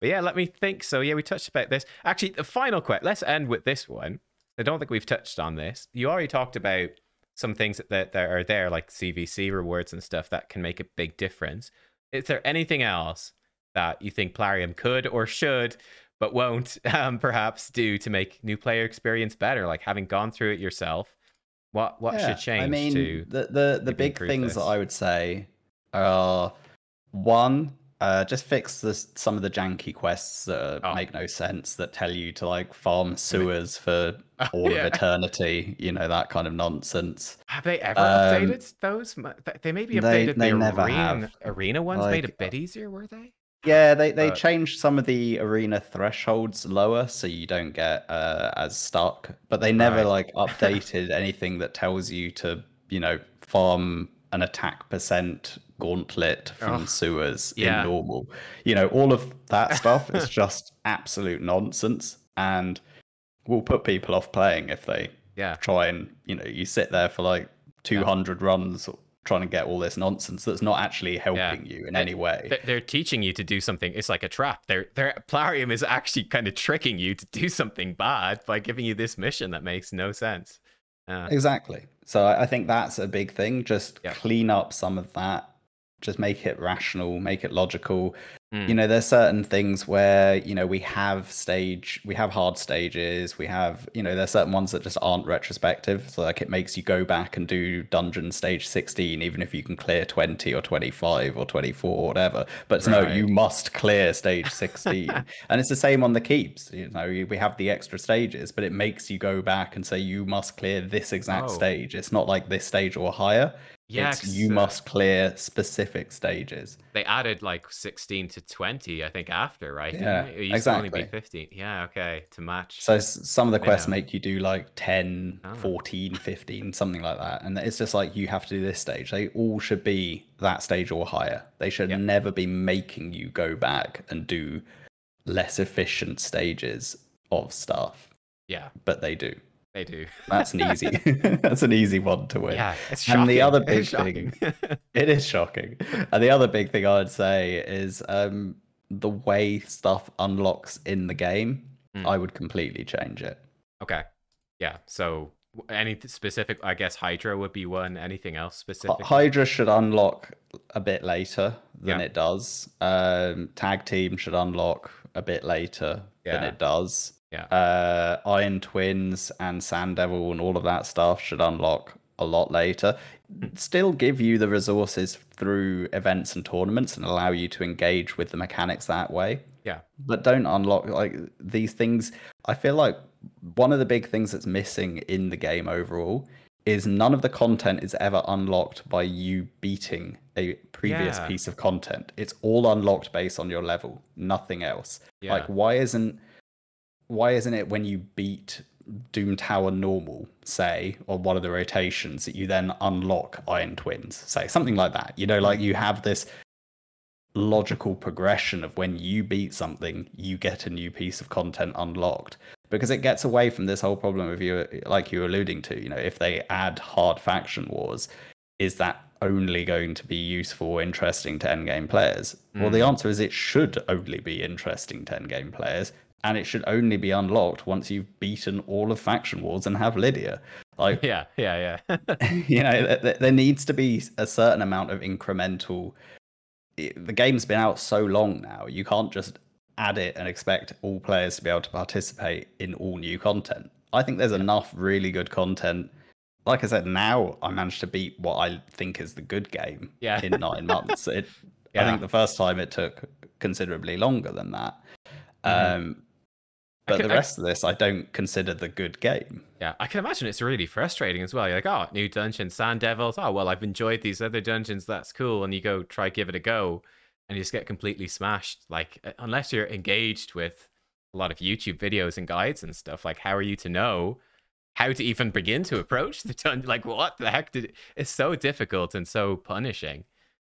But yeah, let me think. So yeah, we touched about this. Actually, the final question. Let's end with this one. I don't think we've touched on this. You already talked about some things that are there, like CVC rewards and stuff that can make a big difference. Is there anything else that you think Plarium could or should, but won't, perhaps do to make new player experience better? Like having gone through it yourself, what should change? I mean, to the big things that I would say are, one, Just fix some of the janky quests that Oh, make no sense, that tell you to like farm sewers for oh all of yeah. eternity, that kind of nonsense. Have they ever Um, updated those? They maybe they updated the they never have. arena ones, made Like, it a bit easier, were they? yeah, they But changed some of the arena thresholds lower so you don't get as stuck, but they never right. like updated anything that tells you to, farm an attack percent gauntlet from Oh, sewers in yeah. normal. All of that stuff is just absolute nonsense and will put people off playing if they Yeah. try and, you sit there for like Yeah. 200 runs trying to get all this nonsense that's not actually Yeah. helping you in any way. They're teaching you to do something. It's like a trap. Their Plarium is actually kind of tricking you to do something bad by giving you this mission that makes no sense. Exactly. So I think that's a big thing. Just Yeah. clean up some of that. Just make it rational, make it logical. Mm, There's certain things where, we have hard stages, there's certain ones that just aren't retrospective. So like it makes you go back and do dungeon stage 16, even if you can clear 20 or 25 or 24 or whatever. But no, you right. must clear stage 16. And it's the same on the keeps. We have the extra stages, but it makes you go back and say you must clear this exact Oh, stage. It's not like this stage or higher. yeah. It's you must clear specific stages. They added like 16 to 20, I think, after, right? Didn't Yeah, they? It used to only be exactly. 15. Yeah, okay. To match So some of the quests minnow. make you do like 10, Oh, 14, 15, something like that. And it's just like you have to do this stage. They all should be that stage or higher. They should yeah. never be making you go back and do less efficient stages of stuff, Yeah, but they do. they do. That's an easy that's an easy one to win. Yeah, it's And the shocking. other It's big shocking. thing, it is shocking. And the other big thing I'd say is the way stuff unlocks in the game. Mm, I would completely change it. okay. Yeah. So any specific, I guess Hydra would be one. Anything else specifically? Hydra should unlock a bit later than Yeah. it does. Tag team should unlock a bit later than Yeah. it does. Yeah. Iron Twins and Sand Devil and all of that stuff should unlock a lot later. Mm, Still give you the resources through events and tournaments and allow you to engage with the mechanics that way. yeah. But don't unlock like these things. I feel like one of the big things that's missing in the game overall is none of the content is ever unlocked by you beating a previous Yeah. piece of content. It's all unlocked based on your level, nothing else. Like Yeah. why isn't it when you beat Doom Tower normal, say, on one of the rotations that you then unlock Iron Twins, say, something like that. Like you have this logical progression of when you beat something, you get a new piece of content unlocked. Because it gets away from this whole problem of you, like you were alluding to, if they add hard faction wars, is that only going to be useful or interesting to endgame players? Well, the Mm. answer is it should only be interesting to endgame players, and it should only be unlocked once you've beaten all of faction wars and have Lydia. Like, Yeah. Yeah. Yeah. there needs to be a certain amount of incremental. The game's been out so long now, you can't just add it and expect all players to be able to participate in all new content. I think there's Yeah. enough really good content. Like I said, now I managed to beat what I think is the good game Yeah. in 9 months. I Yeah. think the first time it took considerably longer than that. Mhm. But the rest of this, I don't consider the good game. Yeah, I can imagine it's really frustrating as well. You're like, oh, new dungeon, Sand Devils. Oh, well, I've enjoyed these other dungeons. That's cool. And you go try give it a go, and you just get completely smashed. Like, unless you're engaged with a lot of YouTube videos and guides and stuff, like, how are you to know how to even begin to approach the dungeon? Like, what the heck did? It's so difficult and so punishing.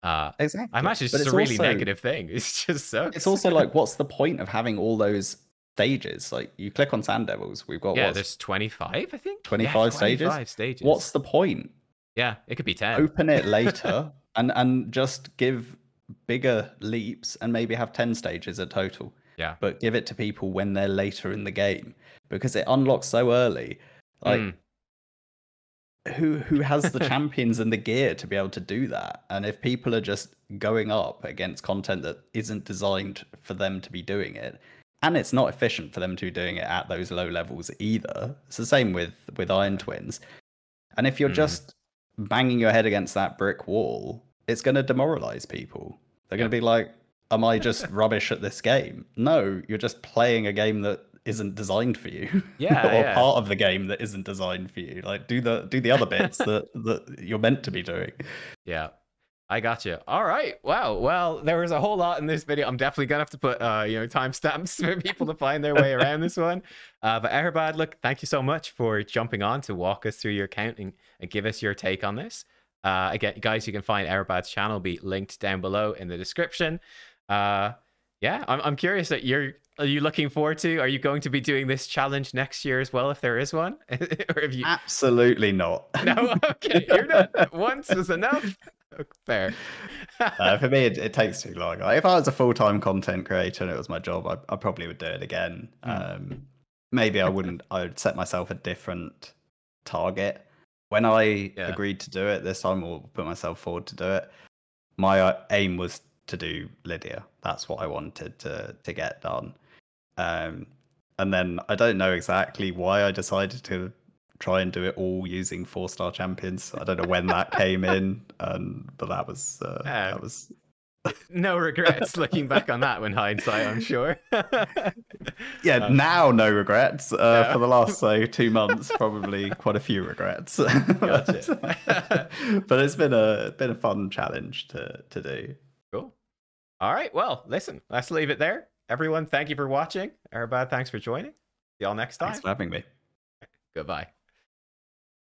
I Exactly. imagine it's But just a it's really also negative thing. It just it's sucks. also like, what's the point of having all those stages? Like, you click on Sand Devils, we've got Yeah, what's there's 25, I think. Yeah, 25 stages? 25 stages. What's the point? Yeah, it could be 10. Open it later and just give bigger leaps and maybe have 10 stages a total. Yeah. But give it to people when they're later in the game because it unlocks so early. Like, Mm. who has the champions and the gear to be able to do that? And if people are just going up against content that isn't designed for them to be doing it, and it's not efficient for them to be doing it at those low levels either. It's the same with Iron Twins. And if you're just banging your head against that brick wall, it's going to demoralize people. They're going to be like, am I just rubbish at this game? No, you're just playing a game that isn't designed for you, Yeah, or yeah. part of the game that isn't designed for you. Like do the other bits that you're meant to be doing. Yeah. I got you. All right. Wow. Well, there was a whole lot in this video. I'm definitely gonna have to put timestamps for people to find their way around this one. But Airbad, look, thank you so much for jumping on to walk us through your account and give us your take on this. Again, guys, you can find Airbad's channel be linked down below in the description. Yeah, I'm curious that are you looking forward to? Are you going to be doing this challenge next year as well, if there is one? Or have you? Absolutely not. No. Okay, you're not. Once was enough. Fair. For me, it takes too long. Like, if I was a full-time content creator and it was my job, I probably would do it again. Maybe I wouldn't. I would set myself a different target. When I agreed to do it this time, or put myself forward to do it, my aim was to do Lydia. That's what I wanted to get done. And then I don't know exactly why I decided to try and do it all using 4-star champions. I don't know when that came in, but that was no regrets looking back on that in hindsight, I'm sure. Yeah, now no regrets. For the last 2 months, probably quite a few regrets. Gotcha. But it's been a fun challenge to do. Cool. All right. Well, listen, let's leave it there. Everyone, thank you for watching. Airbad, thanks for joining. See y'all next time. Thanks for having me. Goodbye.